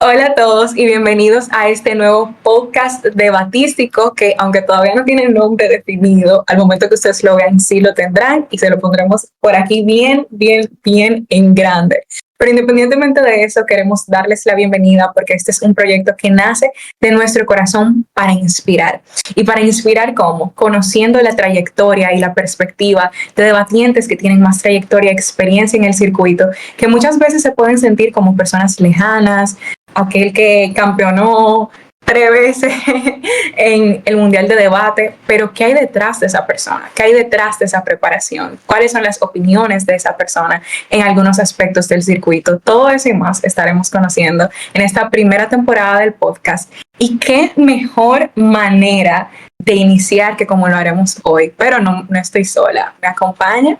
Hola a todos y bienvenidos a este nuevo podcast debatístico que, aunque todavía no tiene nombre definido, al momento que ustedes lo vean sí lo tendrán y se lo pondremos por aquí bien en grande. Pero independientemente de eso, queremos darles la bienvenida porque este es un proyecto que nace de nuestro corazón para inspirar. ¿Y para inspirar cómo? Conociendo la trayectoria y la perspectiva de debatientes que tienen más trayectoria y experiencia en el circuito, que muchas veces se pueden sentir como personas lejanas, aquel que campeonó 3 veces en el Mundial de Debate, pero ¿qué hay detrás de esa persona? ¿Qué hay detrás de esa preparación? ¿Cuáles son las opiniones de esa persona en algunos aspectos del circuito? Todo eso y más estaremos conociendo en esta primera temporada del podcast. Y qué mejor manera de iniciar que como lo haremos hoy, pero no estoy sola. ¿Me acompaña?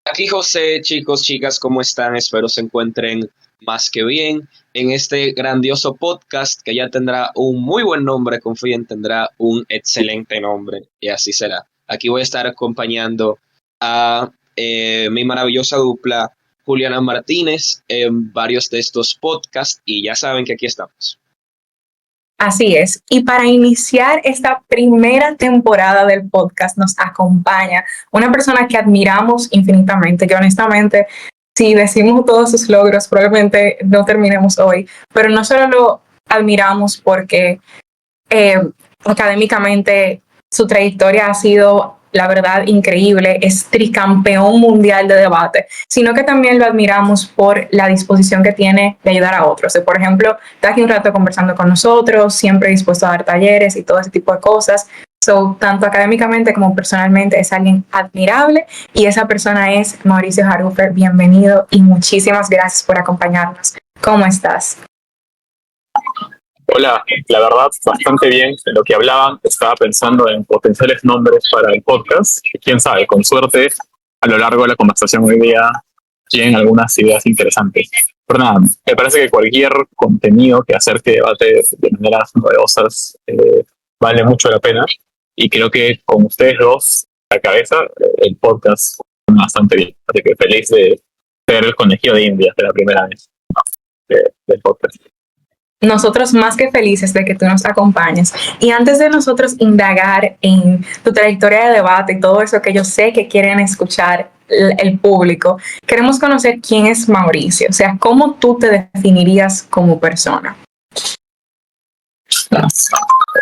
Aquí José, chicos, chicas, ¿cómo están? Espero se encuentren más que bien en este grandioso podcast que ya tendrá un muy buen nombre, confíen, tendrá un excelente nombre y así será. Aquí voy a estar acompañando a mi maravillosa dupla Juliana Martínez en varios de estos podcasts y ya saben que aquí estamos. Así es. Y para iniciar esta primera temporada del podcast nos acompaña una persona que admiramos infinitamente, que honestamente, si decimos todos sus logros, probablemente no terminemos hoy, pero no solo lo admiramos porque académicamente su trayectoria ha sido, la verdad, increíble, es tricampeón mundial de debate, sino que también lo admiramos por la disposición que tiene de ayudar a otros. Por ejemplo, está aquí un rato conversando con nosotros, siempre dispuesto a dar talleres y todo ese tipo de cosas. Tanto académicamente como personalmente es alguien admirable y esa persona es Mauricio Haruffer. Bienvenido y muchísimas gracias por acompañarnos. ¿Cómo estás? Hola, la verdad, bastante bien. De lo que hablaban, estaba pensando en potenciales nombres para el podcast. Quién sabe, con suerte, a lo largo de la conversación hoy día, tienen algunas ideas interesantes. Pero nada, me parece que cualquier contenido que acerque debate de maneras novedosas vale mucho la pena. Y creo que con ustedes dos a la cabeza, el podcast funciona bastante bien. Así que feliz de ser el conejillo de Indias de la primera vez del podcast. Nosotros más que felices de que tú nos acompañes. Y antes de nosotros indagar en tu trayectoria de debate y todo eso que yo sé que quieren escuchar el público, queremos conocer quién es Mauricio. O sea, ¿cómo tú te definirías como persona?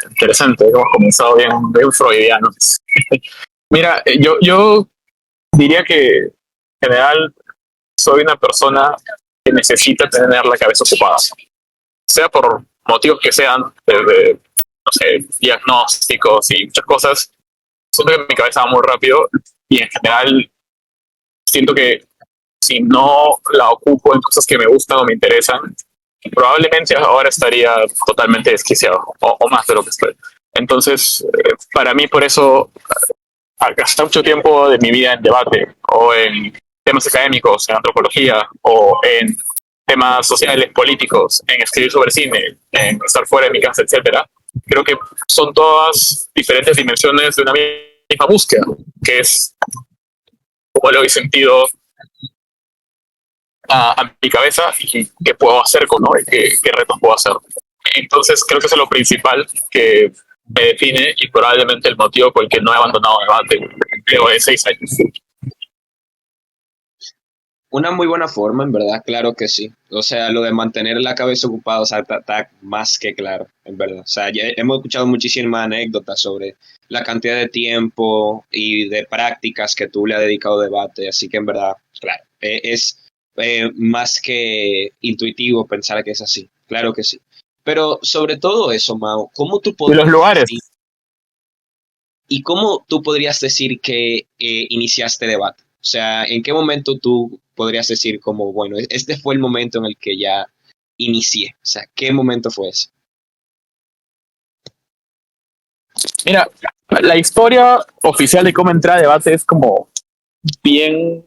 Interesante, hemos comenzado bien freudianos. Mira, yo diría que en general soy una persona que necesita tener la cabeza ocupada, sea por motivos que sean, desde, no sé, diagnósticos y muchas cosas. Siento que mi cabeza va muy rápido y en general siento que si no la ocupo en cosas que me gustan o me interesan, probablemente ahora estaría totalmente desquiciado o más de lo que estoy. Entonces, para mí, por eso, gastar mucho tiempo de mi vida en debate o en temas académicos, en antropología o en temas sociales, políticos, en escribir sobre cine, en estar fuera de mi casa, etcétera, creo que son todas diferentes dimensiones de una misma búsqueda, que es cómo le doy sentido a mi cabeza y qué puedo hacer con, ¿no? Qué retos puedo hacer. Entonces creo que eso es lo principal que me define y probablemente el motivo por el que no he abandonado el debate luego de 6 años. Una muy buena forma, en verdad, claro que sí. O sea, lo de mantener la cabeza ocupada, o sea, está más que claro, en verdad. O sea, ya hemos escuchado muchísimas anécdotas sobre la cantidad de tiempo y de prácticas que tú le has dedicado a debate, así que en verdad, claro, es más que intuitivo pensar que es así, claro que sí. Pero sobre todo eso, Mao, ¿cómo tú Y los lugares. ¿Y cómo tú podrías decir que iniciaste debate? O sea, ¿en qué momento tú podrías decir como, bueno, este fue el momento en el que ya inicié? O sea, ¿qué momento fue ese? Mira, la historia oficial de cómo entrar a debate es como bien,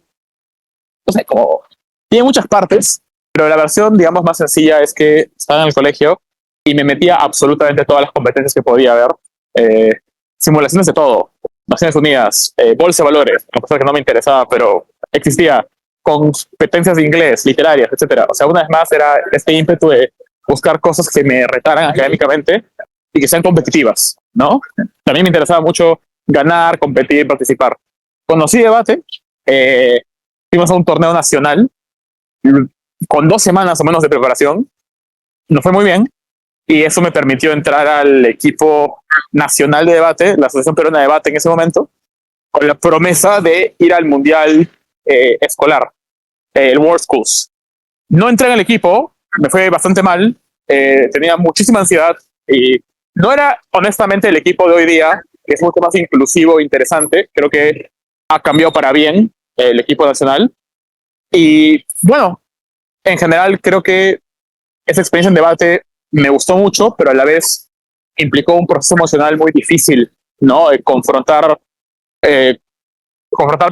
no sé, como tiene muchas partes, pero la versión, digamos, más sencilla es que estaba en el colegio y me metía absolutamente todas las competencias que podía haber. Simulaciones de todo, Naciones Unidas, Bolsa de Valores, una cosa que no me interesaba, pero existía. competencias de inglés, literarias, etcétera. O sea, una vez más era este ímpetu de buscar cosas que me retaran académicamente y que sean competitivas, ¿no? También me interesaba mucho ganar, competir, participar. Conocí debate, fuimos a un torneo nacional con 2 semanas o menos de preparación, nos fue muy bien y eso me permitió entrar al equipo nacional de debate, la Asociación Peruana de Debate en ese momento, con la promesa de ir al mundial escolar, el World Schools. No entré en el equipo, me fue bastante mal, tenía muchísima ansiedad y no era honestamente el equipo de hoy día, que es mucho más inclusivo e interesante. Creo que ha cambiado para bien el equipo nacional. Y bueno, en general creo que esa experiencia en debate me gustó mucho, pero a la vez implicó un proceso emocional muy difícil, ¿no? Confrontarme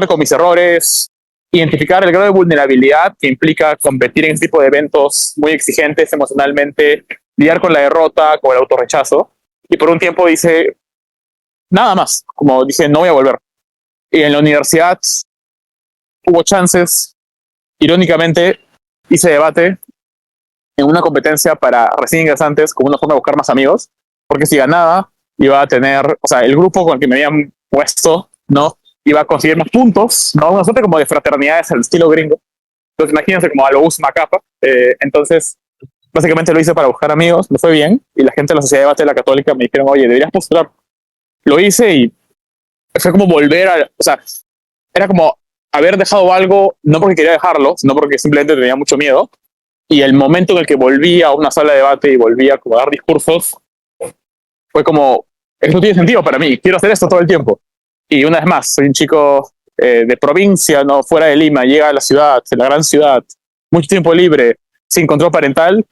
con mis errores, identificar el grado de vulnerabilidad que implica competir en este tipo de eventos muy exigentes emocionalmente, lidiar con la derrota, con el autorrechazo. Y por un tiempo dice, nada más, como dice, no voy a volver. Y en la universidad hubo chances, irónicamente, hice debate en una competencia para recién ingresantes como una forma de buscar más amigos, porque si ganaba, iba a tener, o sea, el grupo con el que me habían puesto, ¿no? Iba a conseguir más puntos, ¿no? Una suerte como de fraternidades al estilo gringo. Entonces, imagínense como a lo Usma Kappa. Entonces, básicamente lo hice para buscar amigos, me fue bien, y la gente de la Sociedad de Debate de la Católica me dijeron, oye, deberías postular. Lo hice y fue como volver a, o sea, era como haber dejado algo, no porque quería dejarlo, sino porque simplemente tenía mucho miedo. Y el momento en el que volví a una sala de debate y volví a como dar discursos, fue como, esto tiene sentido para mí, quiero hacer esto todo el tiempo. Y una vez más, soy un chico de provincia, no fuera de Lima, llega a la ciudad, a la gran ciudad, mucho tiempo libre, sin control parental,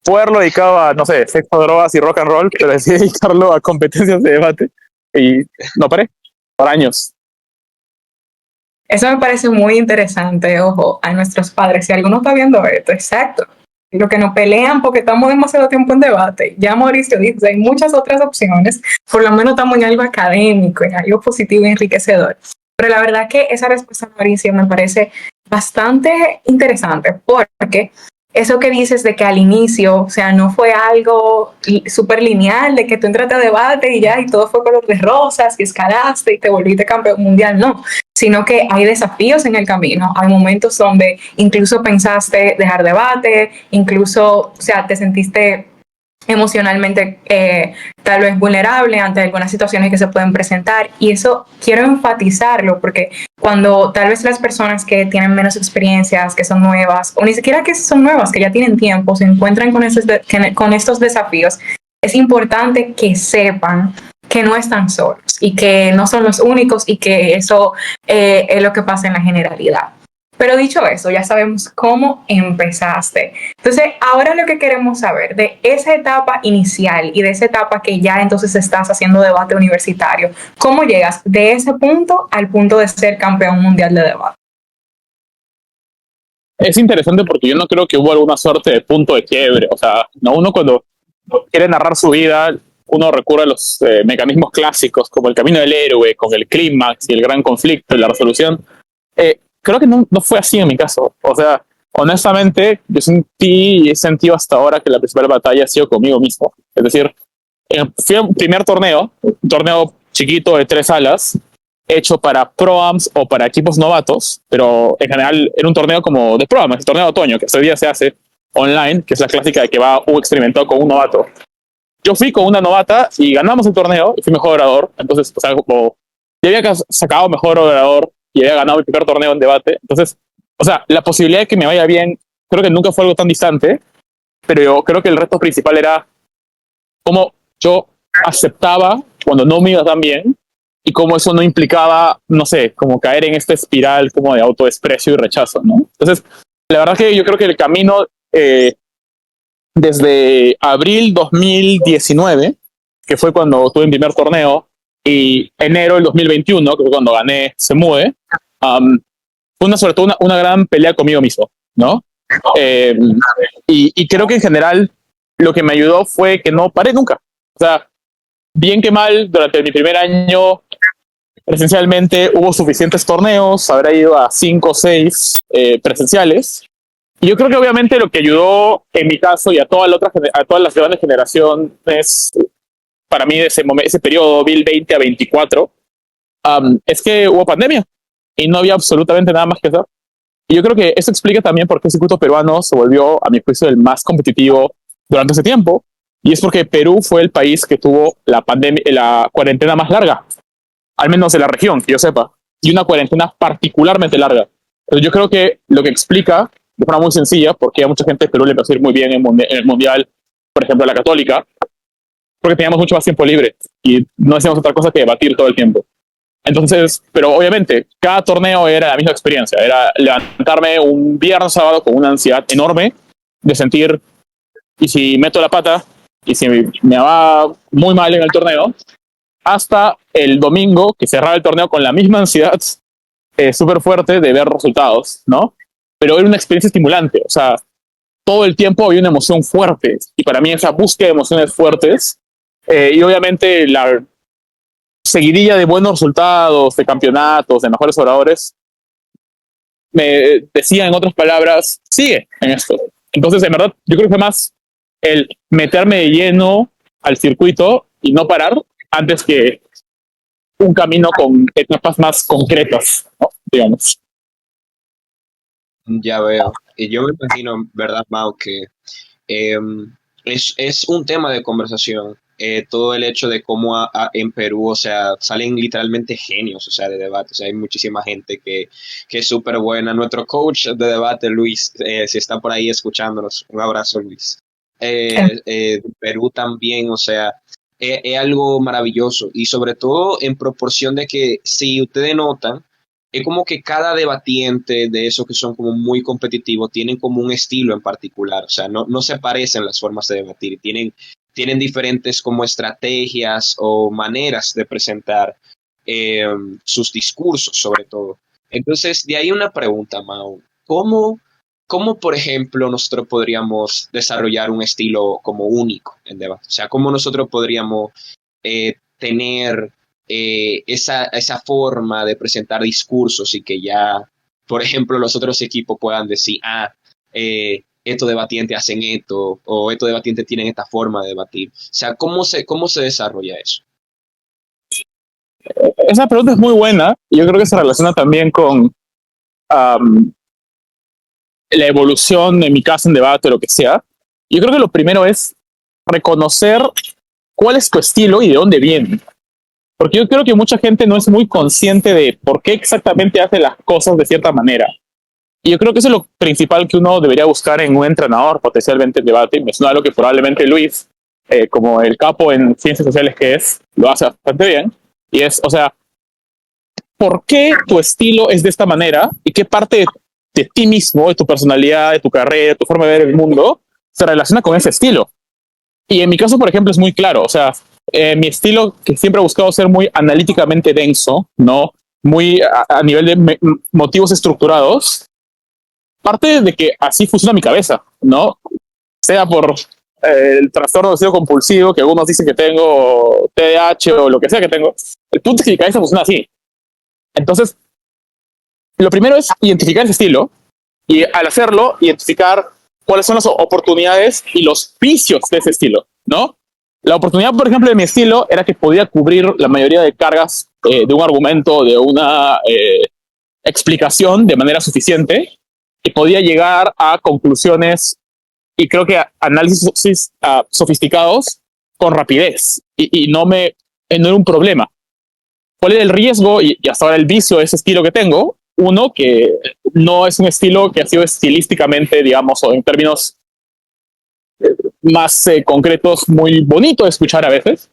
poderlo dedicado a, no sé, sexo, drogas y rock and roll, pero decidí dedicarlo a competencias de debate y no paré, por años. Eso me parece muy interesante, ojo, a nuestros padres. Si alguno está viendo esto, exacto. Lo que nos pelean porque estamos demasiado tiempo en debate. Ya Mauricio dijo, hay muchas otras opciones. Por lo menos estamos en algo académico, en algo positivo y enriquecedor. Pero la verdad que esa respuesta, Mauricio, me parece bastante interesante porque eso que dices de que al inicio, o sea, no fue algo súper lineal, de que tú entraste a debate y ya, y todo fue color de rosas, y escalaste y te volviste campeón mundial, no, sino que hay desafíos en el camino, hay momentos donde incluso pensaste dejar debate, incluso, o sea, te sentiste emocionalmente tal vez vulnerable ante algunas situaciones que se pueden presentar, y eso quiero enfatizarlo porque cuando tal vez las personas que tienen menos experiencias, que son nuevas, o ni siquiera que son nuevas, que ya tienen tiempo, se encuentran con estos desafíos, es importante que sepan que no están solos y que no son los únicos y que eso es lo que pasa en la generalidad. Pero dicho eso, ya sabemos cómo empezaste. Entonces, ahora lo que queremos saber de esa etapa inicial y de esa etapa que ya entonces estás haciendo debate universitario, ¿cómo llegas de ese punto al punto de ser campeón mundial de debate? Es interesante porque yo no creo que hubo alguna suerte de punto de quiebre. O sea, no, uno cuando quiere narrar su vida, uno recurre a los mecanismos clásicos como el camino del héroe, con el clímax y el gran conflicto y la resolución. Creo que no fue así en mi caso. O sea, honestamente, yo sentí y he sentido hasta ahora que la principal batalla ha sido conmigo mismo. Es decir, fui a un primer torneo, un torneo chiquito de 3 salas, hecho para pro-ams o para equipos novatos, pero en general era un torneo como de pro-ams, el torneo de otoño, que hoy día se hace online, que es la clásica de que va un experimentado con un novato. Yo fui con una novata y ganamos el torneo y fui mejor orador. Entonces, o sea, como ya había sacado mejor orador y había ganado mi primer torneo en debate. Entonces, o sea, la posibilidad de que me vaya bien, creo que nunca fue algo tan distante, pero yo creo que el reto principal era cómo yo aceptaba cuando no me iba tan bien y cómo eso no implicaba, no sé, como caer en esta espiral como de autodesprecio y rechazo, ¿no? Entonces, la verdad que yo creo que el camino desde abril 2019, que fue cuando tuve mi primer torneo, y enero del 2021, que fue cuando gané Se Mueve, fue sobre todo una gran pelea conmigo mismo, ¿no? Y creo que en general lo que me ayudó fue que no paré nunca. O sea, bien que mal, durante mi primer año presencialmente hubo suficientes torneos, habrá ido a 5 o 6 presenciales. Y yo creo que obviamente lo que ayudó en mi caso y a todas las grandes generaciones, para mí de ese periodo 2020 a 24, es que hubo pandemia y no había absolutamente nada más que hacer. Y yo creo que eso explica también por qué el circuito peruano se volvió, a mi juicio, el más competitivo durante ese tiempo. Y es porque Perú fue el país que tuvo la cuarentena más larga, al menos de la región, que yo sepa, y una cuarentena particularmente larga. Entonces yo creo que lo que explica, de forma muy sencilla, porque a mucha gente de Perú le empezó a ir muy bien en el Mundial, por ejemplo, la Católica, porque teníamos mucho más tiempo libre y no hacíamos otra cosa que debatir todo el tiempo. Entonces, pero obviamente, cada torneo era la misma experiencia. Era levantarme un viernes sábado con una ansiedad enorme de sentir, y si meto la pata, y si me va muy mal en el torneo, hasta el domingo, que cerraba el torneo con la misma ansiedad súper fuerte de ver resultados, ¿no? Pero era una experiencia estimulante. O sea, todo el tiempo había una emoción fuerte. Y para mí esa búsqueda de emociones fuertes, y obviamente la seguidilla de buenos resultados, de campeonatos, de mejores oradores, me decía en otras palabras, sigue en esto. Entonces, en verdad, yo creo que fue más el meterme de lleno al circuito y no parar antes que un camino con etapas más concretas, ¿no? Digamos. Ya veo. Y yo me imagino, ¿verdad, Mau? Que eh, es un tema de conversación. Todo el hecho de cómo en Perú, o sea, salen literalmente genios, o sea, de debate. O sea, hay muchísima gente que es súper buena. Nuestro coach de debate, Luis, si está por ahí escuchándonos, un abrazo, Luis. Perú también, o sea, es algo maravilloso. Y sobre todo en proporción de que, si ustedes notan, es como que cada debatiente de esos que son como muy competitivos tienen como un estilo en particular, o sea, no se parecen las formas de debatir, tienen diferentes como estrategias o maneras de presentar eh, sus discursos sobre todo. Entonces, de ahí una pregunta, Mau, ¿cómo, por ejemplo, nosotros podríamos desarrollar un estilo como único en debate? O sea, ¿cómo nosotros podríamos tener esa forma de presentar discursos y que ya, por ejemplo, los otros equipos puedan decir, estos debatientes hacen esto, o estos debatientes tienen esta forma de debatir? O sea, ¿cómo se desarrolla eso? Esa pregunta es muy buena y yo creo que se relaciona también con la evolución, en mi caso, en debate o lo que sea. Yo creo que lo primero es reconocer cuál es tu estilo y de dónde viene. Porque yo creo que mucha gente no es muy consciente de por qué exactamente hace las cosas de cierta manera. Y yo creo que eso es lo principal que uno debería buscar en un entrenador potencialmente en debate. Y me suena algo que probablemente Luis, como el capo en ciencias sociales que es, lo hace bastante bien. Y es, o sea, ¿por qué tu estilo es de esta manera? ¿Y qué parte de ti mismo, de tu personalidad, de tu carrera, de tu forma de ver el mundo, se relaciona con ese estilo? Y en mi caso, por ejemplo, es muy claro. O sea, mi estilo, que siempre he buscado ser muy analíticamente denso, ¿no? Muy a nivel de motivos estructurados, parte de que así funciona mi cabeza, ¿no? Sea por el trastorno obsesivo compulsivo, que algunos dicen que tengo, TDAH o lo que sea que tengo. El punto es que mi cabeza funciona así. Entonces, lo primero es identificar ese estilo y, al hacerlo, identificar cuáles son las oportunidades y los vicios de ese estilo, ¿no? La oportunidad, por ejemplo, de mi estilo era que podía cubrir la mayoría de cargas de un argumento, de una explicación de manera suficiente y podía llegar a conclusiones y creo que análisis sofisticados con rapidez y no era un problema. ¿Cuál era el riesgo y hasta ahora el vicio de ese estilo que tengo? Uno, que no es un estilo que ha sido estilísticamente, digamos, o en términos más concretos, muy bonito de escuchar a veces.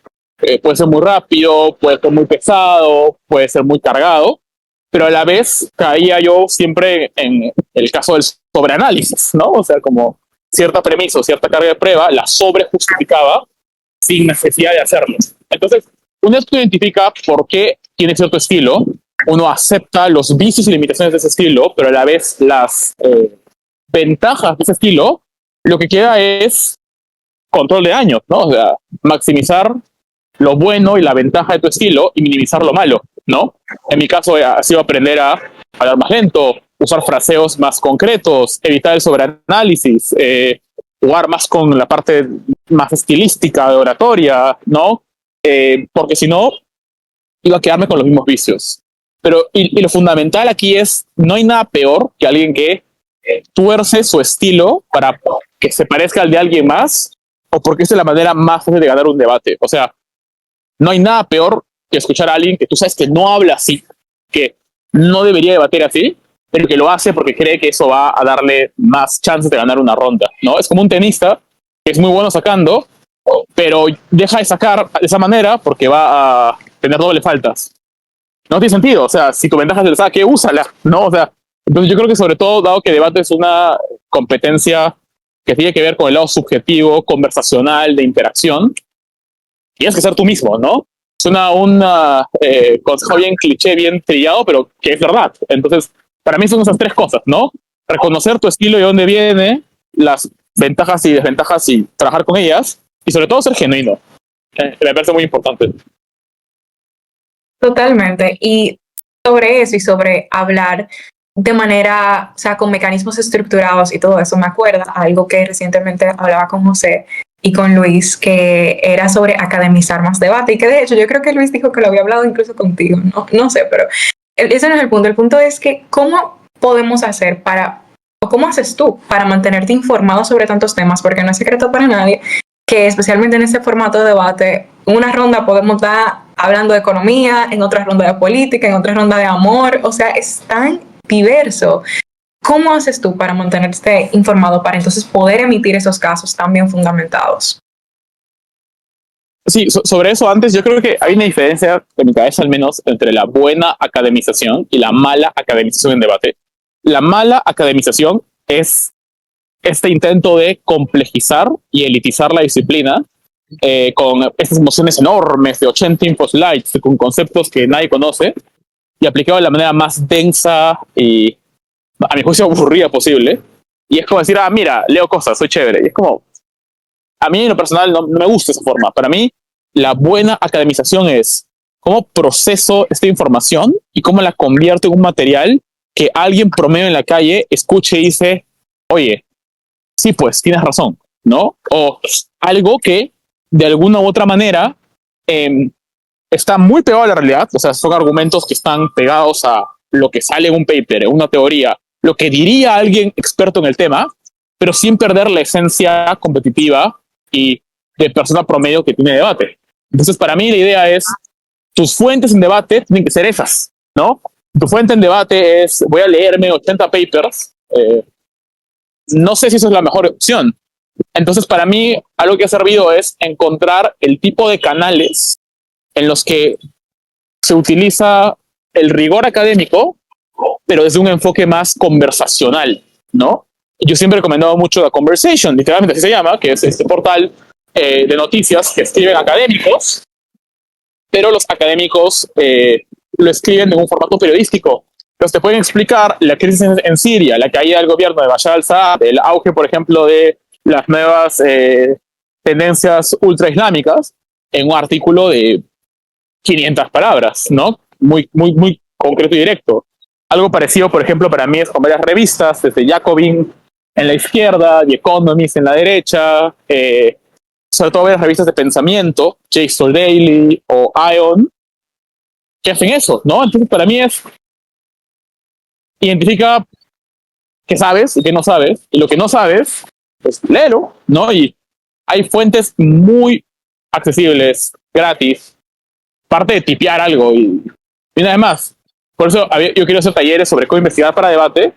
Puede ser muy rápido, puede ser muy pesado, puede ser muy cargado, pero a la vez caía yo siempre en el caso del sobreanálisis, ¿no? O sea, como cierta premisa o cierta carga de prueba la sobrejustificaba sin necesidad de hacerlo. Entonces, una vez que identifica por qué tiene cierto estilo, uno acepta los vicios y limitaciones de ese estilo, pero a la vez las ventajas de ese estilo, lo que queda es control de daños, ¿no? O sea, maximizar lo bueno y la ventaja de tu estilo y minimizar lo malo. ¿no? En mi caso ha sido aprender a hablar más lento, usar fraseos más concretos, evitar el sobreanálisis, jugar más con la parte más estilística de oratoria, ¿no? Porque si no, iba a quedarme con los mismos vicios. Pero, y lo fundamental aquí es, no hay nada peor que alguien que tuerce su estilo para que se parezca al de alguien más, o porque esa es la manera más fácil de ganar un debate. O sea, no hay nada peor que escuchar a alguien que tú sabes que no habla así, que no debería debatir así, pero que lo hace porque cree que eso va a darle más chances de ganar una ronda, ¿no? Es como un tenista que es muy bueno sacando, pero deja de sacar de esa manera porque va a tener doble faltas. No tiene sentido, o sea, si tu ventaja es el saque, úsala, ¿no? O sea, entonces yo creo que sobre todo, dado que debate es una competencia que tiene que ver con el lado subjetivo, conversacional, de interacción, tienes que ser tú mismo, ¿no? Suena un consejo bien cliché, bien trillado, pero que es verdad. Entonces, para mí son esas tres cosas, ¿no? Reconocer tu estilo y dónde viene, las ventajas y desventajas y trabajar con ellas, y sobre todo ser genuino. Me parece muy importante. Totalmente. Y sobre eso y sobre hablar de manera, o sea, con mecanismos estructurados y todo eso, me acuerda algo que recientemente hablaba con José y con Luis, que era sobre academizar más debate, y que de hecho yo creo que Luis dijo que lo había hablado incluso contigo, no sé, pero ese no es el punto es que ¿cómo podemos hacer para, o cómo haces tú para mantenerte informado sobre tantos temas? Porque no es secreto para nadie que especialmente en este formato de debate, en una ronda podemos estar hablando de economía, en otra ronda de política, en otra ronda de amor, o sea, es tan diverso. ¿Cómo haces tú para mantenerte informado, para entonces poder emitir esos casos tan bien fundamentados? Sí, sobre eso antes, yo creo que hay una diferencia, en mi cabeza al menos, entre la buena academización y la mala academización en debate. La mala academización es este intento de complejizar y elitizar la disciplina con estas emociones enormes de 80 infoslides, con conceptos que nadie conoce, y aplicado de la manera más densa y, a mi juicio, aburrida posible. Y es como decir, ah, mira, leo cosas, soy chévere. Y es como, a mí en lo personal no me gusta esa forma. Para mí, la buena academización es cómo proceso esta información y cómo la convierto en un material que alguien promedio en la calle escuche y dice, oye, sí, pues tienes razón, ¿no? O algo que de alguna u otra manera está muy pegado a la realidad, o sea, son argumentos que están pegados a lo que sale en un paper, en una teoría, lo que diría alguien experto en el tema, pero sin perder la esencia competitiva y de persona promedio que tiene debate. Entonces, para mí la idea es, tus fuentes en debate tienen que ser esas, ¿no? Tu fuente en debate es, voy a leerme 80 papers, no sé si eso es la mejor opción. Entonces, para mí, algo que ha servido es encontrar el tipo de canales en los que se utiliza el rigor académico, pero desde un enfoque más conversacional, ¿no? Yo siempre he recomendado mucho The Conversation, literalmente así se llama, que es este portal de noticias que escriben académicos, pero los académicos lo escriben en un formato periodístico. Entonces te pueden explicar la crisis en Siria, la caída del gobierno de Bashar al-Assad, el auge, por ejemplo, de las nuevas tendencias ultraislámicas en un artículo de 500 palabras, ¿no? Muy concreto y directo. Algo parecido, por ejemplo, para mí es con varias revistas, desde Jacobin en la izquierda, The Economist en la derecha, sobre todo varias revistas de pensamiento, JSTOR Daily o Ion, que hacen eso, ¿no? Entonces, para mí es identifica qué sabes y qué no sabes, y lo que no sabes, pues léelo, ¿no? Y hay fuentes muy accesibles, gratis, parte de tipear algo y nada más. Por eso yo quiero hacer talleres sobre cómo investigar para debate,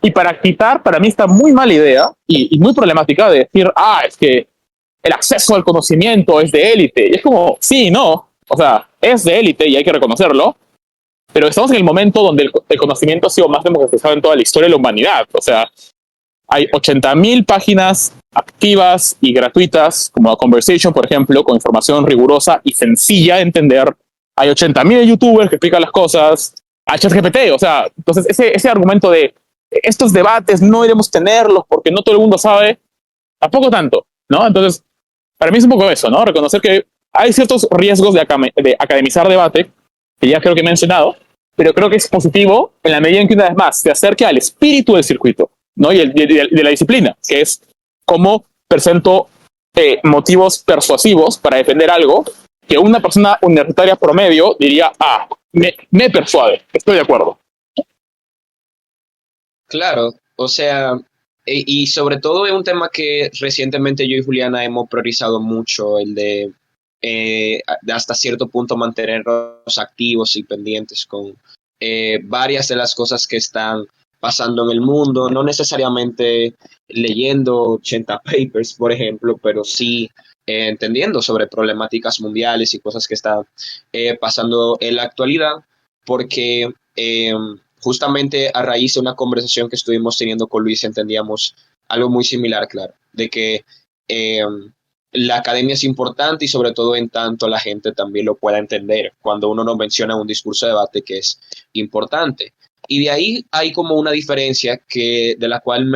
y para quitar, para mí está muy mala idea y muy problemática de decir, es que el acceso al conocimiento es de élite. Y es como, sí, no, o sea, es de élite y hay que reconocerlo, pero estamos en el momento donde el conocimiento ha sido más democratizado en toda la historia de la humanidad. O sea, hay 80,000 páginas activas y gratuitas, como A Conversation, por ejemplo, con información rigurosa y sencilla de entender. Hay 80,000 youtubers que explican las cosas. Hay ChatGPT, o sea, entonces ese argumento de estos debates no debemos tenerlos porque no todo el mundo sabe, tampoco tanto, ¿no? Entonces, para mí es un poco eso, ¿no? Reconocer que hay ciertos riesgos de academizar debate, que ya creo que he mencionado, pero creo que es positivo en la medida en que una vez más se acerque al espíritu del circuito, ¿no? Y de la disciplina, que es cómo presento motivos persuasivos para defender algo que una persona universitaria promedio diría, me persuade, estoy de acuerdo. Claro, o sea, y sobre todo es un tema que recientemente yo y Juliana hemos priorizado mucho, el de hasta cierto punto mantenernos activos y pendientes con varias de las cosas que están pasando en el mundo, no necesariamente leyendo 80 papers, por ejemplo, pero sí entendiendo sobre problemáticas mundiales y cosas que están pasando en la actualidad, porque justamente a raíz de una conversación que estuvimos teniendo con Luis entendíamos algo muy similar, claro, de que la academia es importante y sobre todo en tanto la gente también lo pueda entender cuando uno nos menciona un discurso de debate que es importante. Y de ahí hay como una diferencia de la cual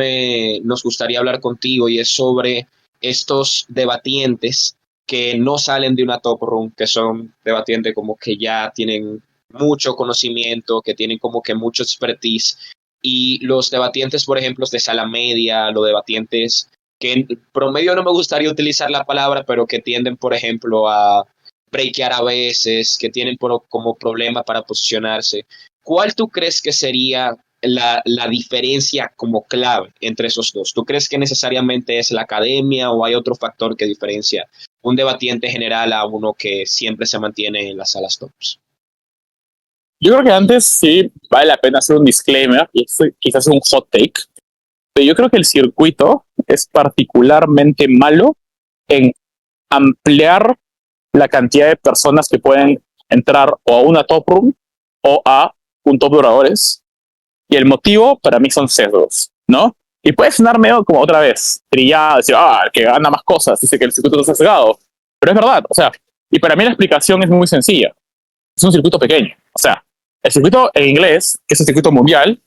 nos gustaría hablar contigo y es sobre estos debatientes que no salen de una top room, que son debatientes como que ya tienen mucho conocimiento, que tienen como que mucho expertise, y los debatientes, por ejemplo, de sala media, los debatientes que en promedio no me gustaría utilizar la palabra, pero que tienden, por ejemplo, a breakear a veces, que tienen como problema para posicionarse. ¿Cuál tú crees que sería la diferencia como clave entre esos dos? ¿Tú crees que necesariamente es la academia o hay otro factor que diferencia un debatiente general a uno que siempre se mantiene en las salas tops? Yo creo que antes sí vale la pena hacer un disclaimer, y esto quizás es un hot take, pero yo creo que el circuito es particularmente malo en ampliar la cantidad de personas que pueden entrar o a una top room o a un top de oradores. Y el motivo para mí son sesgos, ¿no? Y puede sonar medio como otra vez, trillado, decir, el que gana más cosas, dice que el circuito está sesgado. Pero es verdad, o sea, y para mí la explicación es muy sencilla. Es un circuito pequeño. O sea, el circuito en inglés, que es el circuito mundial,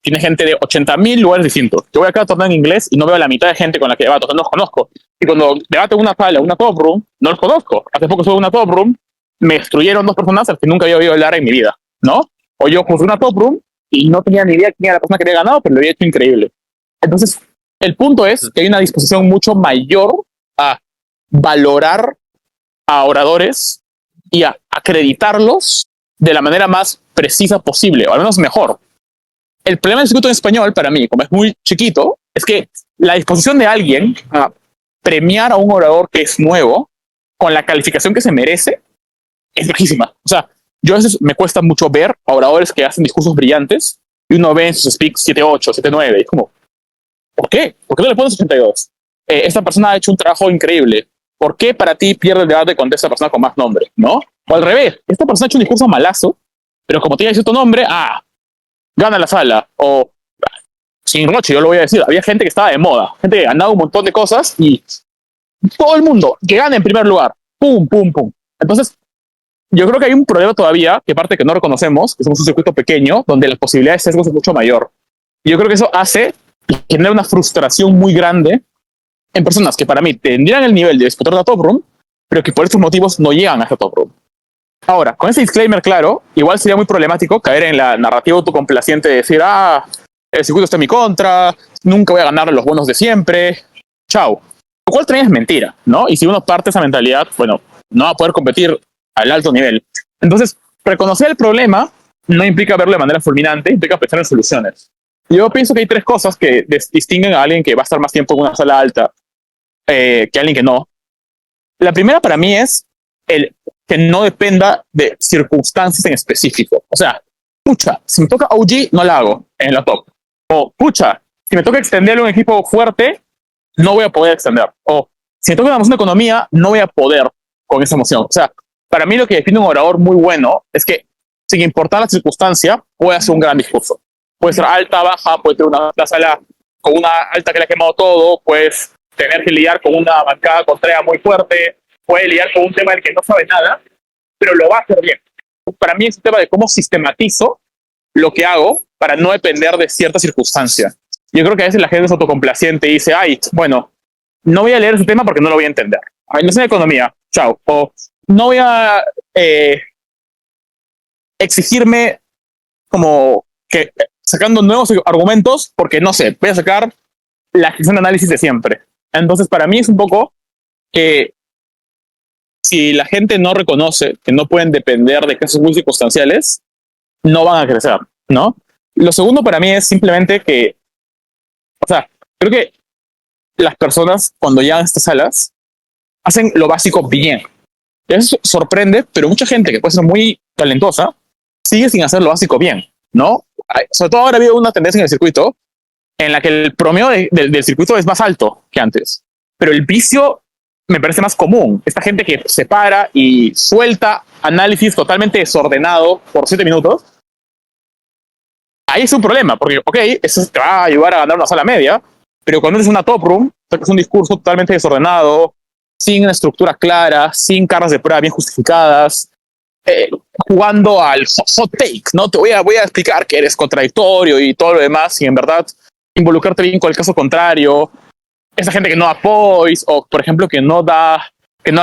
tiene gente de 80.000 lugares distintos. Yo voy a cada torneo en inglés y no veo a la mitad de gente con la que debato, no los conozco. Y cuando debato en una sala, una top room, no los conozco. Hace poco estuve en una top room, me destruyeron dos personas a las que nunca había oído hablar en mi vida, ¿no? O yo puse una top room y no tenía ni idea quién era la persona que había ganado, pero lo había hecho increíble. Entonces, el punto es que hay una disposición mucho mayor a valorar a oradores y a acreditarlos de la manera más precisa posible, o al menos mejor. El problema del circuito en español, para mí, como es muy chiquito, es que la disposición de alguien a premiar a un orador que es nuevo, con la calificación que se merece, es bajísima. O sea, yo a veces me cuesta mucho ver a oradores que hacen discursos brillantes y uno ve en sus speaks 7.8, 7.9, y es como, ¿por qué? ¿Por qué no le pones 82? Esta persona ha hecho un trabajo increíble. ¿Por qué para ti pierde el debate con esta persona con más nombre? ¿No? O al revés, esta persona ha hecho un discurso malazo, pero como tiene cierto nombre, gana la sala. O, sin roche, yo lo voy a decir, había gente que estaba de moda, gente que ganaba un montón de cosas y todo el mundo que gana en primer lugar. Pum, pum, pum. Entonces, yo creo que hay un problema todavía, que parte que no reconocemos, que somos un circuito pequeño, donde las posibilidades de sesgos es mucho mayor. Y yo creo que eso hace y genera una frustración muy grande en personas que para mí tendrían el nivel de disputar la top room, pero que por estos motivos no llegan a esta top room. Ahora, con ese disclaimer claro, igual sería muy problemático caer en la narrativa autocomplaciente de decir, el circuito está en mi contra, nunca voy a ganar los buenos de siempre, chao. Lo cual también es mentira, ¿no? Y si uno parte esa mentalidad, bueno, no va a poder competir al alto nivel. Entonces, reconocer el problema no implica verlo de manera fulminante, implica pensar en soluciones. Yo pienso que hay tres cosas que distinguen a alguien que va a estar más tiempo en una sala alta que alguien que no. La primera para mí es el que no dependa de circunstancias en específico. O sea, si me toca OG, no la hago en la top. O, si me toca extenderle un equipo fuerte, no voy a poder extender. O, si me toca una emoción de economía, no voy a poder con esa emoción. O sea, para mí lo que define un orador muy bueno es que, sin importar la circunstancia, puede hacer un gran discurso. Puede ser alta, baja, puede tener una sala con una alta que le ha quemado todo, puedes tener que lidiar con una bancada contraria muy fuerte, puede lidiar con un tema del que no sabe nada, pero lo va a hacer bien. Para mí es un tema de cómo sistematizo lo que hago para no depender de cierta circunstancia. Yo creo que a veces la gente es autocomplaciente y dice, bueno, no voy a leer ese tema porque no lo voy a entender. No sé de economía, chao. O no voy a exigirme como que sacando nuevos argumentos, porque no sé, voy a sacar la gestión de análisis de siempre. Entonces, para mí es un poco que si la gente no reconoce que no pueden depender de casos muy circunstanciales, no van a crecer, ¿no? Lo segundo para mí es simplemente que, o sea, creo que las personas cuando llegan a estas salas hacen lo básico bien. Eso sorprende, pero mucha gente que puede ser muy talentosa sigue sin hacer lo básico bien, ¿no? Sobre todo ahora ha habido una tendencia en el circuito en la que el promedio del circuito es más alto que antes, pero el vicio me parece más común. Esta gente que se para y suelta análisis totalmente desordenado por 7 minutos, ahí es un problema, porque, ok, eso te va a ayudar a ganar una sala media, pero cuando eres una top room, es un discurso totalmente desordenado, sin una estructura clara, sin cargas de prueba bien justificadas, jugando al hot take, ¿no? Te voy a explicar que eres contradictorio y todo lo demás, y en verdad involucrarte bien con el caso contrario. Esa gente que no da poise, o por ejemplo que no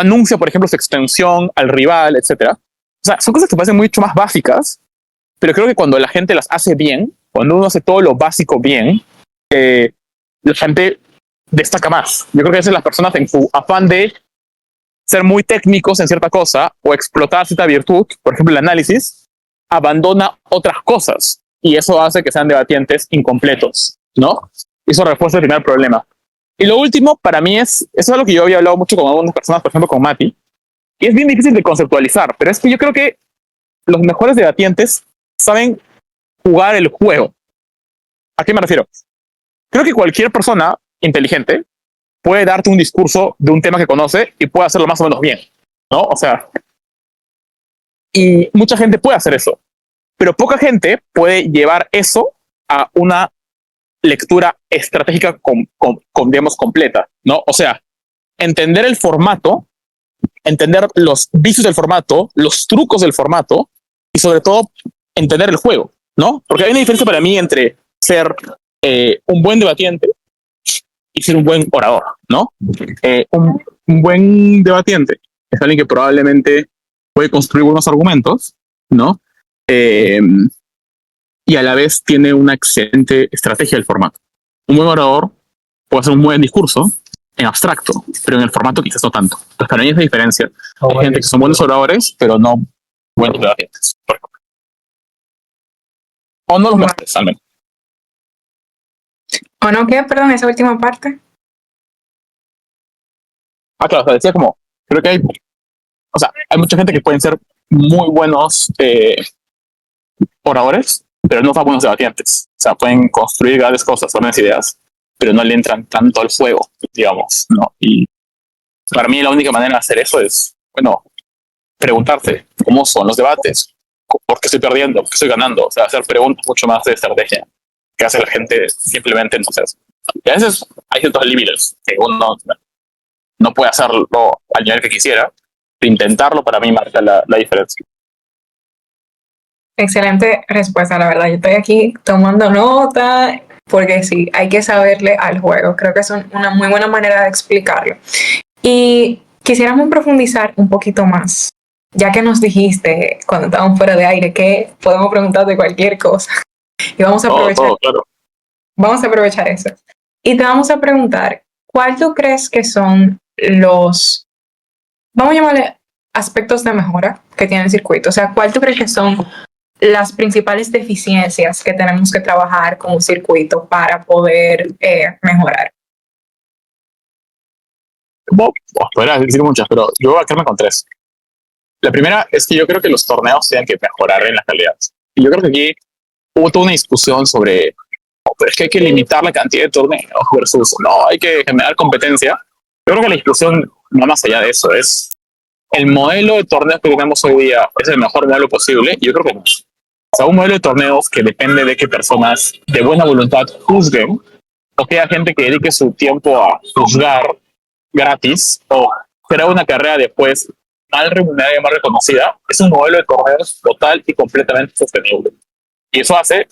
anuncia, por ejemplo, su extensión al rival, etcétera. O sea, son cosas que parecen mucho más básicas, pero creo que cuando la gente las hace bien, cuando uno hace todo lo básico bien, la gente destaca más. Yo creo que a veces las personas en su afán de ser muy técnicos en cierta cosa o explotar cierta virtud, por ejemplo el análisis, abandona otras cosas y eso hace que sean debatientes incompletos, ¿no? Eso refuerza el primer problema. Y lo último, para mí eso es algo que yo había hablado mucho con algunas personas, por ejemplo con Mati, y es bien difícil de conceptualizar, pero es que yo creo que los mejores debatientes saben jugar el juego. ¿A qué me refiero? Creo que cualquier persona inteligente puede darte un discurso de un tema que conoce y puede hacerlo más o menos bien, ¿no? O sea, y mucha gente puede hacer eso, pero poca gente puede llevar eso a una lectura estratégica digamos, completa, ¿no? O sea, entender el formato, entender los vicios del formato, los trucos del formato y sobre todo entender el juego, ¿no? Porque hay una diferencia para mí entre ser un buen debatiente y ser un buen orador, ¿no? Un buen debatiente es alguien que probablemente puede construir buenos argumentos, ¿no? Y a la vez tiene una excelente estrategia del formato. Un buen orador puede hacer un buen discurso en abstracto, pero en el formato quizás no tanto. Entonces, para mí es la diferencia. Hay gente que son buenos oradores, pero no buenos debatientes, por ejemplo. O no los mejores, al menos. ¿O no qué? Perdón, esa última parte. Claro, o sea, decía como, creo que hay mucha gente que pueden ser muy buenos oradores, pero no son buenos debatientes. O sea, pueden construir grandes cosas, buenas ideas, pero no le entran tanto al juego, digamos, ¿no? Y para mí la única manera de hacer eso es, bueno, preguntarte cómo son los debates, por qué estoy perdiendo, por qué estoy ganando, o sea, hacer preguntas mucho más de estrategia que hace la gente simplemente no sé. Y a veces hay ciertos límites que uno no puede hacerlo al nivel que quisiera, pero intentarlo para mí marca la diferencia. Excelente respuesta, la verdad. Yo estoy aquí tomando nota porque sí, hay que saberle al juego. Creo que es una muy buena manera de explicarlo. Y quisiéramos profundizar un poquito más, ya que nos dijiste cuando estábamos fuera de aire que podemos preguntar de cualquier cosa. Y vamos a aprovechar, claro. Vamos a aprovechar eso. Y te vamos a preguntar, ¿cuál tú crees que son los, vamos a llamarle aspectos de mejora que tiene el circuito? O sea, ¿cuál tú crees que son las principales deficiencias que tenemos que trabajar con un circuito para poder mejorar? Podría decir muchas, pero yo voy a quedarme con 3. La primera es que yo creo que los torneos tienen que mejorar en la calidad. Y yo creo que aquí hubo toda una discusión sobre, pero es que hay que limitar la cantidad de torneos versus, no, hay que generar competencia. Yo creo que la discusión va más allá de eso. Es el modelo de torneos que tenemos hoy día es el mejor modelo posible. Y yo creo que no. O sea, un modelo de torneos que depende de que personas de buena voluntad juzguen o que haya gente que dedique su tiempo a juzgar gratis o crear una carrera después mal remunerada y mal reconocida, es un modelo de torneos total y completamente sostenible. Y eso hace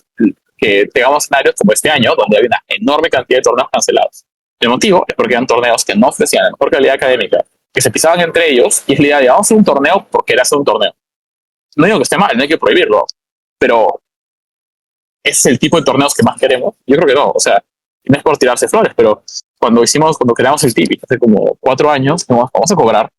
que tengamos escenarios como este año, donde hay una enorme cantidad de torneos cancelados. El motivo es porque eran torneos que no ofrecían la mejor calidad académica, que se pisaban entre ellos, y es la idea de vamos a hacer un torneo porque era hacer un torneo. No digo que esté mal, no hay que prohibirlo, pero ¿es el tipo de torneos que más queremos? Yo creo que no, o sea, no es por tirarse flores, pero cuando creamos el Tipeee, hace como 4 años, vamos a cobrar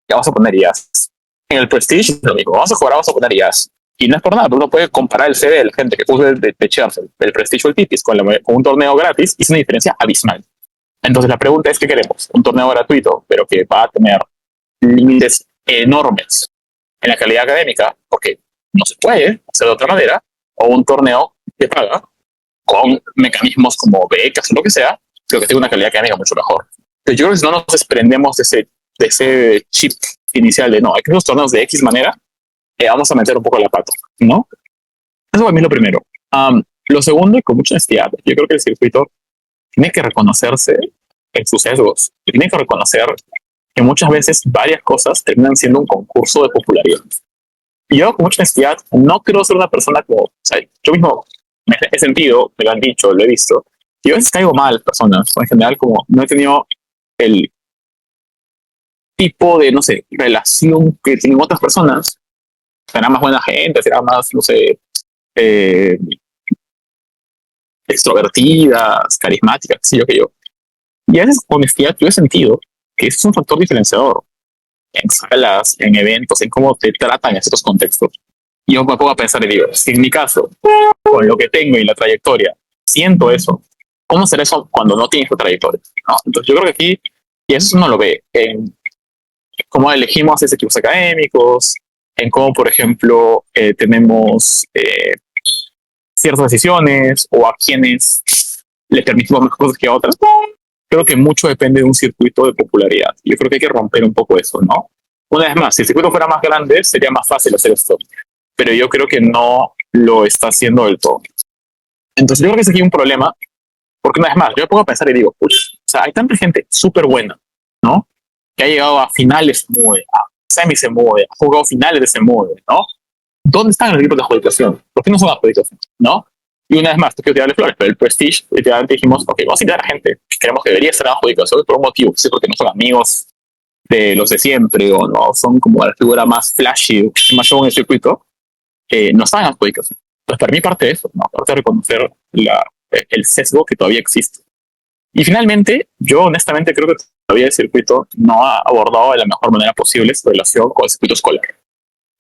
y vamos a poner IAs. En el Prestige es lo mismo, vamos a cobrar, vamos a poner IAs. Y no es por nada, pero uno puede comparar el CD de la gente que puso de Cheers, el Prestige o el Tipeee con un torneo gratis, y es una diferencia abismal. Entonces la pregunta es, ¿qué queremos? ¿Un torneo gratuito, pero que va a tener límites enormes en la calidad académica, porque no se puede hacer de otra manera, o un torneo que paga con mecanismos como becas o lo que sea, pero que tenga una calidad académica mucho mejor? Entonces yo creo que si no nos desprendemos de ese chip inicial de no, hay que hacer los torneos de X manera, vamos a meter un poco la pata, ¿no? Eso para mí es lo primero. Lo segundo, y con mucha honestidad, yo creo que el circuito tiene que reconocerse en sus sesgos, tiene que reconocer que muchas veces varias cosas terminan siendo un concurso de popularidad. Y yo, con mucha honestidad, no quiero ser una persona como, o sea, yo mismo me he sentido, me lo han dicho, lo he visto, y a veces caigo mal personas, o en general como no he tenido el tipo de, no sé, relación que tienen otras personas, será más buena gente, será más, no sé, eh, extrovertidas, carismáticas, qué sé yo que yo. Y a veces, con honestidad, yo he sentido que eso es un factor diferenciador en salas, en eventos, en cómo te tratan en estos contextos. Y yo me pongo a pensar y digo, si en mi caso, con lo que tengo y la trayectoria, siento eso, ¿cómo será eso cuando no tienes tu trayectoria? ¿No? Entonces yo creo que aquí, y eso uno lo ve en cómo elegimos esos equipos académicos, en cómo, por ejemplo, tenemos ciertas decisiones o a quienes le permitimos más cosas que a otras. Creo que mucho depende de un circuito de popularidad. Yo creo que hay que romper un poco eso, ¿no? Una vez más, si el circuito fuera más grande, sería más fácil hacer esto, pero yo creo que no lo está haciendo del todo. Entonces yo creo que es aquí un problema, porque una vez más, yo me pongo a pensar y digo, o sea, hay tanta gente súper buena, ¿no? Que ha llegado a finales MUDE, a semis de MUDE, ha jugado finales de ese MUDE, ¿no? ¿Dónde están los equipos de adjudicación? ¿Por qué no son adjudicación? ¿No? Y una vez más, tú quiero tirarle flores, pero el Prestige, literalmente dijimos, ok, vamos a invitar a gente que creemos que debería estar en adjudicación por un motivo, sí, porque no son amigos de los de siempre, o no son como la figura más flashy, más show en el circuito, no están en adjudicación. Entonces, para mí parte de eso, ¿no? Parte de reconocer el sesgo que todavía existe. Y finalmente, yo honestamente creo que todavía el circuito no ha abordado de la mejor manera posible su relación con el circuito escolar.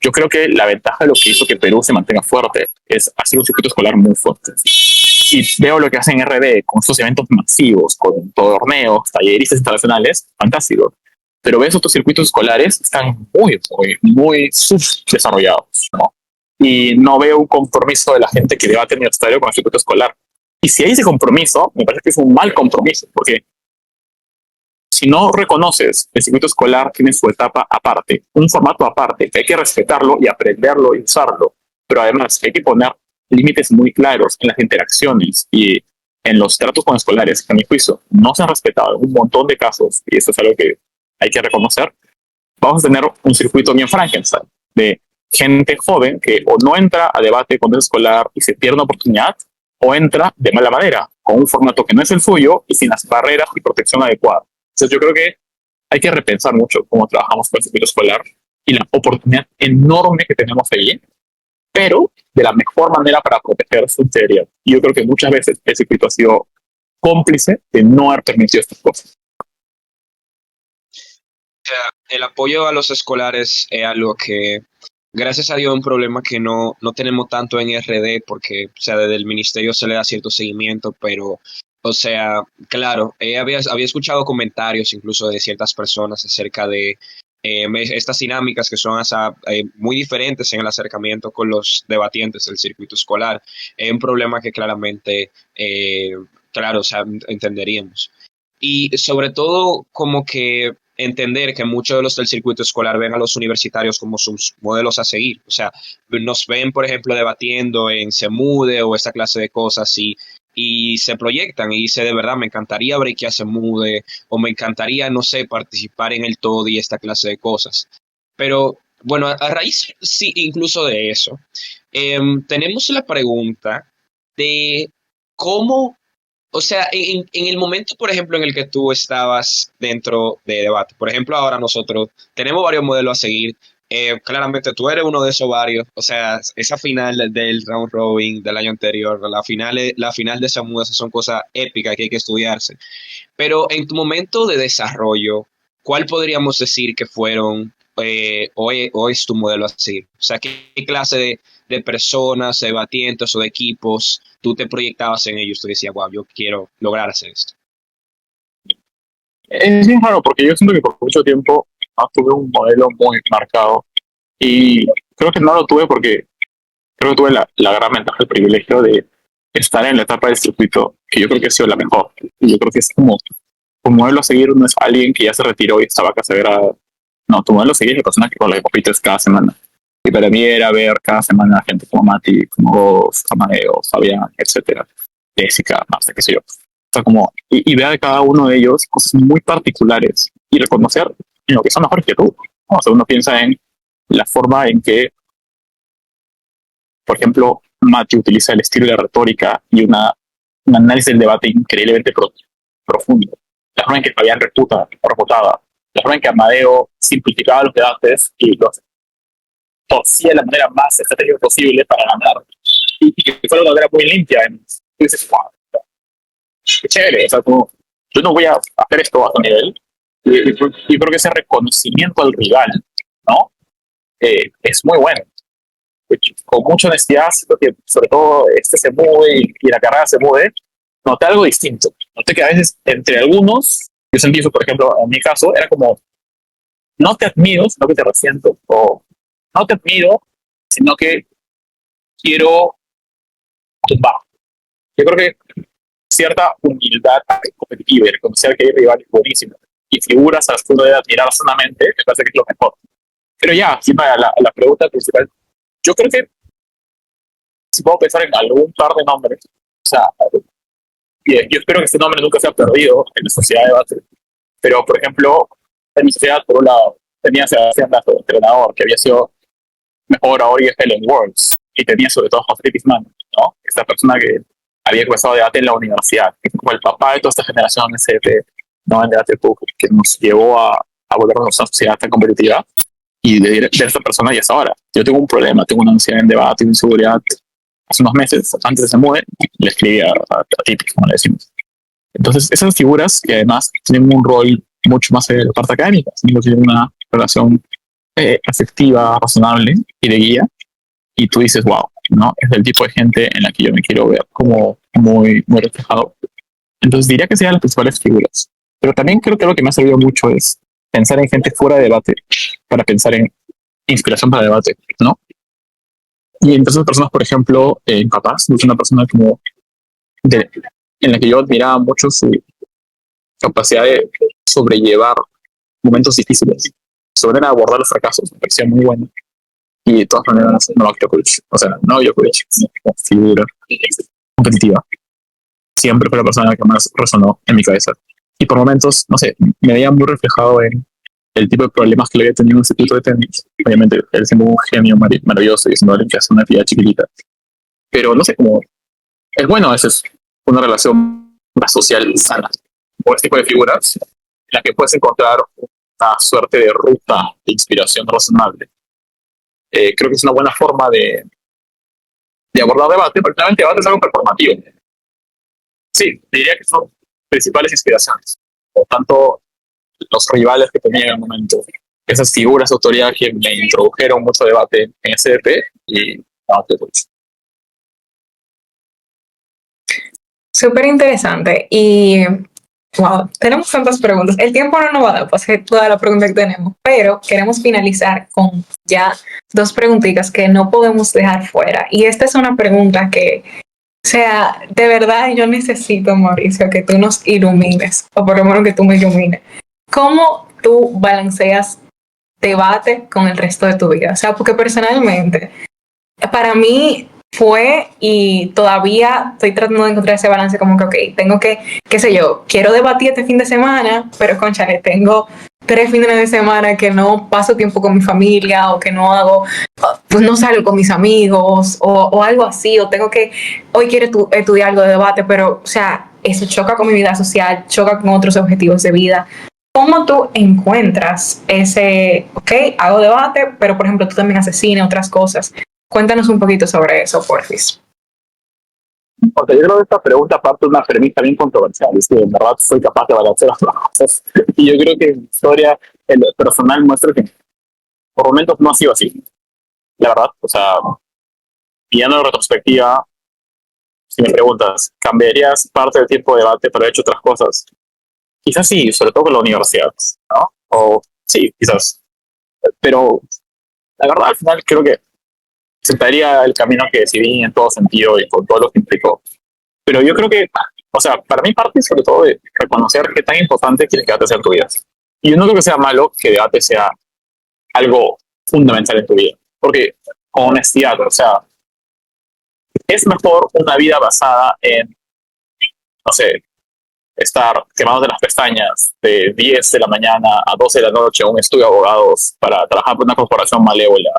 Yo creo que la ventaja de lo que hizo que Perú se mantenga fuerte es hacer un circuito escolar muy fuerte. Y veo lo que hacen en RD con sus eventos masivos, con torneos, talleristas internacionales, fantástico. Pero ves otros circuitos escolares, están muy subdesarrollados, ¿no? Y no veo un compromiso de la gente que debate universitario con el circuito escolar. Y si hay ese compromiso, me parece que es un mal compromiso, porque si no reconoces el circuito escolar tiene su etapa aparte, un formato aparte, que hay que respetarlo y aprenderlo y usarlo, pero además hay que poner límites muy claros en las interacciones y en los tratos con escolares, que a mi juicio no se han respetado en un montón de casos, y esto es algo que hay que reconocer. Vamos a tener un circuito bien Frankenstein, de gente joven que o no entra a debate con el escolar y se pierde una oportunidad, o entra de mala manera, con un formato que no es el suyo y sin las barreras y protección adecuadas. Entonces yo creo que hay que repensar mucho cómo trabajamos con el circuito escolar y la oportunidad enorme que tenemos ahí, pero de la mejor manera para proteger su integridad. Y yo creo que muchas veces el circuito ha sido cómplice de no haber permitido estas cosas. El apoyo a los escolares es algo que, gracias a Dios, es un problema que no tenemos tanto en RD, porque, o sea, desde el ministerio se le da cierto seguimiento, pero, o sea, claro, había escuchado comentarios incluso de ciertas personas acerca de estas dinámicas que son muy diferentes en el acercamiento con los debatientes del circuito escolar. Es un problema que claramente, claro, o sea, entenderíamos. Y sobre todo, como que entender que muchos de los del circuito escolar ven a los universitarios como sus modelos a seguir. O sea, nos ven, por ejemplo, debatiendo en Semude o esta clase de cosas y se proyectan y dice, de verdad, me encantaría breakear Semude o me encantaría, no sé, participar en el TOD y esta clase de cosas. Pero, bueno, a raíz sí, incluso de eso, tenemos la pregunta de cómo, o sea, en el momento, por ejemplo, en el que tú estabas dentro de debate, por ejemplo, ahora nosotros tenemos varios modelos a seguir, claramente tú eres uno de esos varios. O sea, esa final del round robin del año anterior, la final de esa muda, esas son cosas épicas que hay que estudiarse. Pero en tu momento de desarrollo, ¿cuál podríamos decir que fueron o es tu modelo a seguir? O sea, ¿qué clase de personas, de batientes o de equipos tú te proyectabas en ellos? Tú decías, wow, yo quiero lograr hacer esto. Es bien raro porque yo siento que por mucho tiempo no tuve un modelo muy marcado y creo que no lo tuve porque creo que tuve la gran ventaja, el privilegio de estar en la etapa del circuito que yo creo que ha sido la mejor. Y yo creo que es como un modelo a seguir no es alguien que ya se retiró y estaba casi grado. No, tu modelo a seguir es la persona que con la que compites cada semana. Y para mí era ver cada semana gente como Mati, como vos, Amadeo, Fabián, etcétera, Jessica, hasta qué sé yo. O sea, como, y ver de cada uno de ellos cosas muy particulares y reconocer en lo que son mejores que tú. ¿No? O sea, uno piensa en la forma en que, por ejemplo, Mati utiliza el estilo de retórica y un análisis del debate increíblemente profundo. La forma en que Fabián reputaba, la forma en que Amadeo simplificaba los debates y los torcía de la manera más estratégica posible para ganar. Y que fue de una manera muy limpia. Y dices, wow, qué chévere. O sea, como, yo no voy a hacer esto a tu nivel. Y creo que ese reconocimiento al rival, ¿no? Es muy bueno. Con mucha honestidad, porque sobre todo este se mueve y la carrera se mueve, noté algo distinto. Noté que a veces entre algunos, yo sentí eso, por ejemplo, en mi caso, era como, no te admiro, sino que te resiento, o no te admiro, sino que quiero tumbar. Yo creo que cierta humildad competitiva y reconocer que hay rivales buenísimos y figuras a las que uno debe admirar sanamente, me parece que es lo mejor. Pero ya, si para la pregunta principal, yo creo que si puedo pensar en algún par de nombres, o sea, yo espero que este nombre nunca sea perdido en la sociedad de debate, pero por ejemplo, en mi sociedad, por un lado, tenía a Sebastián Dato, entrenador, que había sido mejor ahora y es Helen Worlds, y tenía sobre todo a José Pisman, ¿no? Esta persona que había empezado debate en la universidad, como el papá de toda esta generación SF, ¿no? En debate público, que nos llevó a volvernos a una sociedad tan competitiva, y de esta persona y hasta ahora. Yo tengo un problema, tengo una ansiedad en debate, una inseguridad. Hace unos meses, antes de se mueve, le escribí a Tipi, como le decimos. Entonces, esas figuras que además tienen un rol mucho más de la parte académica, tienen una relación afectiva, razonable y de guía, y tú dices, wow, ¿no? Es el tipo de gente en la que yo me quiero ver como muy, muy reflejado. Entonces diría que serían las principales figuras. Pero también creo que lo que me ha servido mucho es pensar en gente fuera de debate para pensar en inspiración para debate, ¿no? Y entre esas personas, por ejemplo, Papás, es una persona como en la que yo admiraba mucho su capacidad de sobrellevar momentos difíciles, sobre abordar los fracasos, me parecía muy bueno. Y de todas maneras, Novak Djokovic, o sea, no Djokovic, como figura competitiva, siempre fue la persona que más resonó en mi cabeza. Y por momentos, no sé, me veía muy reflejado en el tipo de problemas que le había tenido en el circuito de tenis. Obviamente, él siendo un genio maravilloso y siendo alguien que hace una actividad chiquitita. Pero no sé, como es bueno a veces una relación más social sana con este tipo de figuras en la que puedes encontrar una suerte de ruta de inspiración razonable. Creo que es una buena forma de abordar debate, porque realmente debate es algo performativo. Sí, diría que son principales inspiraciones. Por tanto, los rivales que tenía en el momento, esas figuras de autoridad que me introdujeron mucho debate en SDP y debate de Súper interesante. Y wow, tenemos tantas preguntas. El tiempo no nos va a dar para hacer toda la pregunta que tenemos, pero queremos finalizar con ya dos preguntitas que no podemos dejar fuera. Y esta es una pregunta que, o sea, de verdad yo necesito, Mauricio, que tú nos ilumines, o por lo menos que tú me ilumines. ¿Cómo tú balanceas debate con el resto de tu vida? O sea, porque personalmente, para mí fue y todavía estoy tratando de encontrar ese balance como que, ok, tengo que, qué sé yo, quiero debatir este fin de semana, pero conchale, tengo 3 fines de semana que no paso tiempo con mi familia o que no hago, pues no salgo con mis amigos o algo así, o tengo que, hoy quiero estudiar algo de debate, pero, o sea, eso choca con mi vida social, choca con otros objetivos de vida. ¿Cómo tú encuentras ese, ok, hago debate, pero por ejemplo tú también haces cine, otras cosas? Cuéntanos un poquito sobre eso, porfis. O sea, yo creo que esta pregunta parte de una premisa bien controversial, es que en verdad soy capaz de balancear las dos cosas. Y yo creo que mi historia el personal muestra que por momentos no ha sido así, la verdad. O sea, viendo en retrospectiva, si me preguntas, ¿cambiarías parte del tiempo de debate para haber hecho otras cosas? Quizás sí, sobre todo con la universidad, ¿no? O sí, quizás. Pero la verdad, al final creo que aceptaría el camino que decidí en todo sentido y con todo lo que implicó. Pero yo creo que, o sea, para mí parte sobre todo de reconocer qué tan importante quieres que debate sea en tu vida. Y yo no creo que sea malo que debate sea algo fundamental en tu vida. Porque, con honestidad, o sea, es mejor una vida basada en, no sé, estar quemándote las pestañas de 10 de la mañana a 12 de la noche a un estudio de abogados para trabajar por una corporación malévola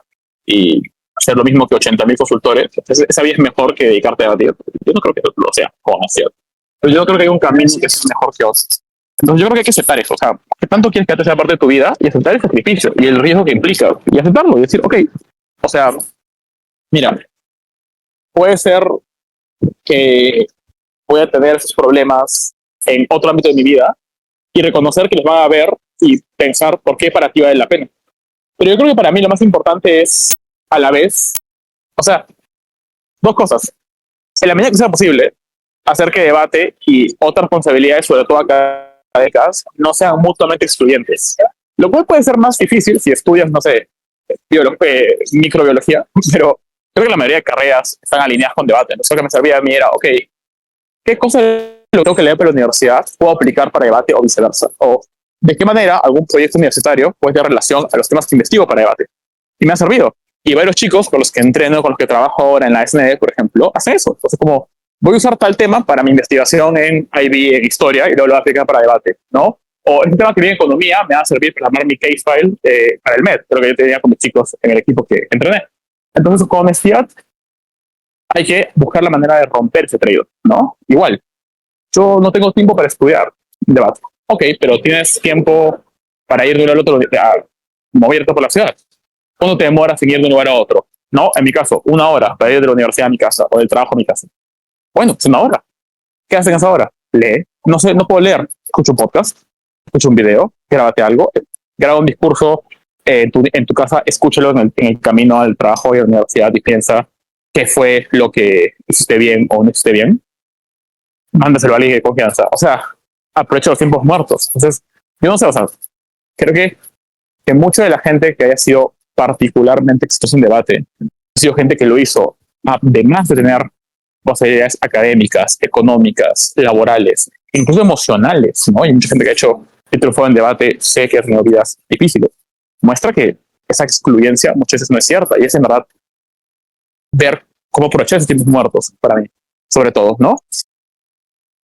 y hacer lo mismo que 80.000 consultores. Esa vida es mejor que dedicarte a debatir. Yo no creo que lo sea, con honestidad. Pero yo creo que hay un camino que es mejor que otros. Entonces yo creo que hay que aceptar eso. O sea, ¿qué tanto quieres que sea parte de tu vida? Y aceptar el sacrificio y el riesgo que implica. Y aceptarlo y decir, ok, o sea, mira, puede ser que voy a tener esos problemas en otro ámbito de mi vida y reconocer que los van a ver y pensar por qué para ti vale la pena. Pero yo creo que para mí lo más importante es, a la vez, o sea, dos cosas. En la medida que sea posible, hacer que debate y otras responsabilidades, sobre todo académicas, no sean mutuamente excluyentes. Lo cual puede ser más difícil si estudias, no sé, microbiología, pero creo que la mayoría de carreras están alineadas con debate. Entonces, lo que me servía a mí era, ok, ¿qué cosas lo tengo que leer para la universidad puedo aplicar para debate o viceversa? O de qué manera algún proyecto universitario puede tener relación a los temas que investigo para debate. Y me ha servido. Y varios chicos con los que entreno, con los que trabajo ahora en la SNE, por ejemplo, hacen eso. Entonces, como voy a usar tal tema para mi investigación en IB, en historia, y luego lo voy a aplicar para debate, ¿no? O este tema que viene en economía me va a servir para armar mi case file para el MED, lo que yo tenía con mis chicos en el equipo que entrené. Entonces, con honestidad, hay que buscar la manera de romper ese trade, ¿no? Igual, yo no tengo tiempo para estudiar debate. Ok, pero tienes tiempo para ir de un lugar al otro, a moverte por la ciudad. ¿Cuándo te demoras en ir de un lugar a otro? No, en mi caso, 1 hora para ir de la universidad a mi casa o del trabajo a mi casa. Bueno, es 1 hora. ¿Qué hacen esa hora? Lee. No sé, no puedo leer. Escucho un podcast, escucho un video, grábate algo, graba un discurso en tu casa, escúchalo en el camino al trabajo y a la universidad y piensa qué fue lo que hiciste bien o no hiciste bien. Mándaselo a alguien de confianza. O sea, aprovecha los tiempos muertos. Entonces, yo no sé, o sea, creo que mucha de la gente que haya sido particularmente exitosa en debate ha sido gente que lo hizo, además de tener posibilidades académicas, económicas, laborales, incluso emocionales, ¿no? Hay mucha gente que ha hecho que triunfó en debate, sé que ha tenido vidas difíciles. Muestra que esa excluyencia muchas veces no es cierta y es en verdad ver cómo aprovechar esos tiempos muertos para mí, sobre todo, ¿no?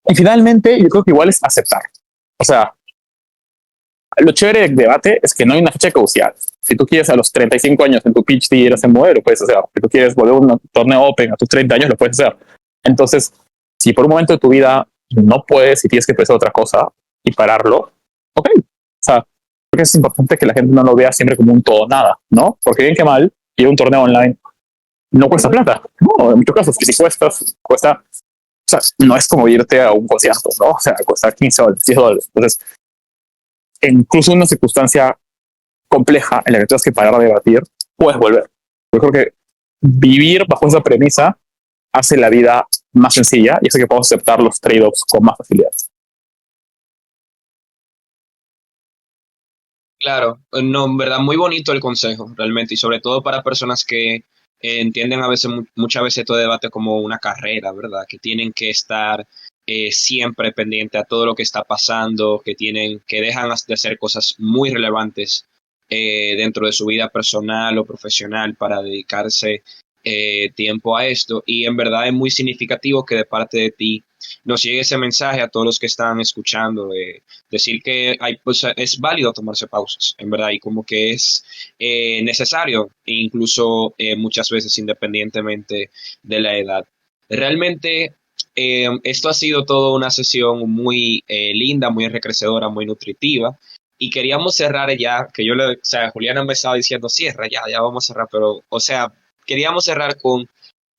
Y finalmente, yo creo que igual es aceptar. O sea, lo chévere del debate es que no hay una fecha de caducidad. Si tú quieres a los 35 años en tu PhD ir a hacer modelo, lo puedes hacer. Si tú quieres volver a un torneo Open a tus 30 años, lo puedes hacer. Entonces, si por un momento de tu vida no puedes y tienes que empezar otra cosa y pararlo, ok. O sea, creo que es importante que la gente no lo vea siempre como un todo nada, ¿no? Porque bien que mal, ir a un torneo online no cuesta plata. No, en muchos casos, si cuesta, o sea, no es como irte a un concierto, ¿no? O sea, cuesta $15, $10. Entonces, incluso en una circunstancia compleja en la que tengas que parar de debatir, puedes volver. Yo creo que vivir bajo esa premisa hace la vida más sencilla y hace que podamos aceptar los trade-offs con más facilidad. Claro, no, en verdad, muy bonito el consejo, realmente, y sobre todo para personas que entienden a veces, muchas veces todo debate como una carrera, ¿verdad? Que tienen que estar siempre pendiente a todo lo que está pasando, que dejan de hacer cosas muy relevantes dentro de su vida personal o profesional para dedicarse tiempo a esto. Y en verdad es muy significativo que de parte de ti nos llegue ese mensaje a todos los que están escuchando, decir que pues, es válido tomarse pausas, en verdad, y como que es necesario, incluso muchas veces independientemente de la edad. Realmente esto ha sido toda una sesión muy linda, muy enriquecedora, muy nutritiva. Y queríamos cerrar ya, o sea, Juliana me estaba diciendo, cierra, ya vamos a cerrar, pero, o sea, queríamos cerrar con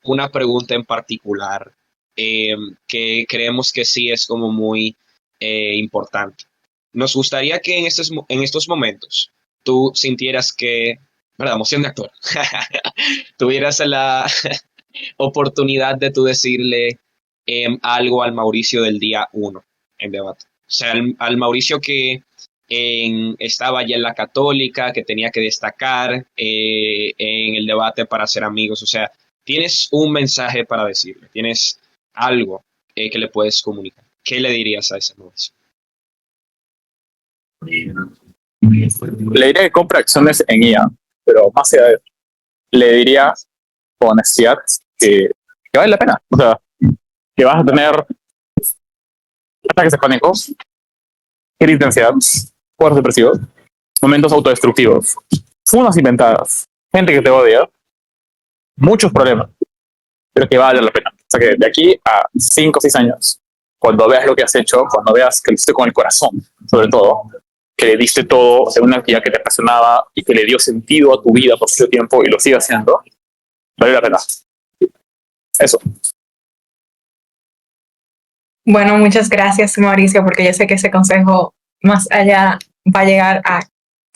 una pregunta en particular que creemos que sí es como muy importante. Nos gustaría que en estos momentos tú sintieras que, ¿verdad? Emoción de actor, tuvieras la oportunidad de tú decirle algo al Mauricio del día 1 en debate. O sea, al Mauricio que estaba ya en la Católica, que tenía que destacar en el debate para ser amigos. O sea, tienes un mensaje para decirle, tienes algo que le puedes comunicar. ¿Qué le dirías a ese Mauricio? Le diría que compre acciones en IA, pero más allá de eso, le diría con honestidad que vale la pena. O sea, que vas a tener ataques psicóticos, crisis de ansiedad, cuadros depresivos, momentos autodestructivos, funas inventadas, gente que te odia, muchos problemas, pero que vale la pena. O sea que de aquí a 5 o 6 años, cuando veas lo que has hecho, cuando veas que lo hiciste con el corazón, sobre todo, que le diste todo en una actividad que te apasionaba y que le dio sentido a tu vida por mucho tiempo y lo sigue haciendo, vale la pena. Eso. Bueno, muchas gracias, Mauricio, porque yo sé que ese consejo más allá va a llegar a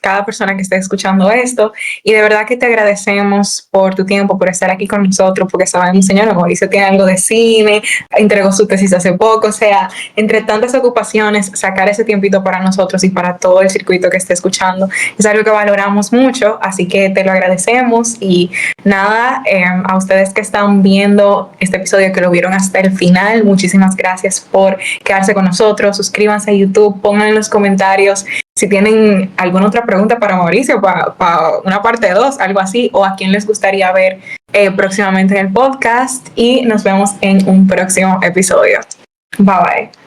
cada persona que esté escuchando esto, y de verdad que te agradecemos por tu tiempo, por estar aquí con nosotros, porque sabemos, señor, Mauricio tiene algo de cine, entregó su tesis hace poco, o sea, entre tantas ocupaciones, sacar ese tiempito para nosotros y para todo el circuito que esté escuchando es algo que valoramos mucho, así que te lo agradecemos. Y nada, a ustedes que están viendo este episodio, que lo vieron hasta el final, muchísimas gracias por quedarse con nosotros. Suscríbanse a YouTube, pongan en los comentarios si tienen alguna otra pregunta para Mauricio, para una parte 2, algo así, o a quién les gustaría ver próximamente en el podcast. Y nos vemos en un próximo episodio. Bye bye.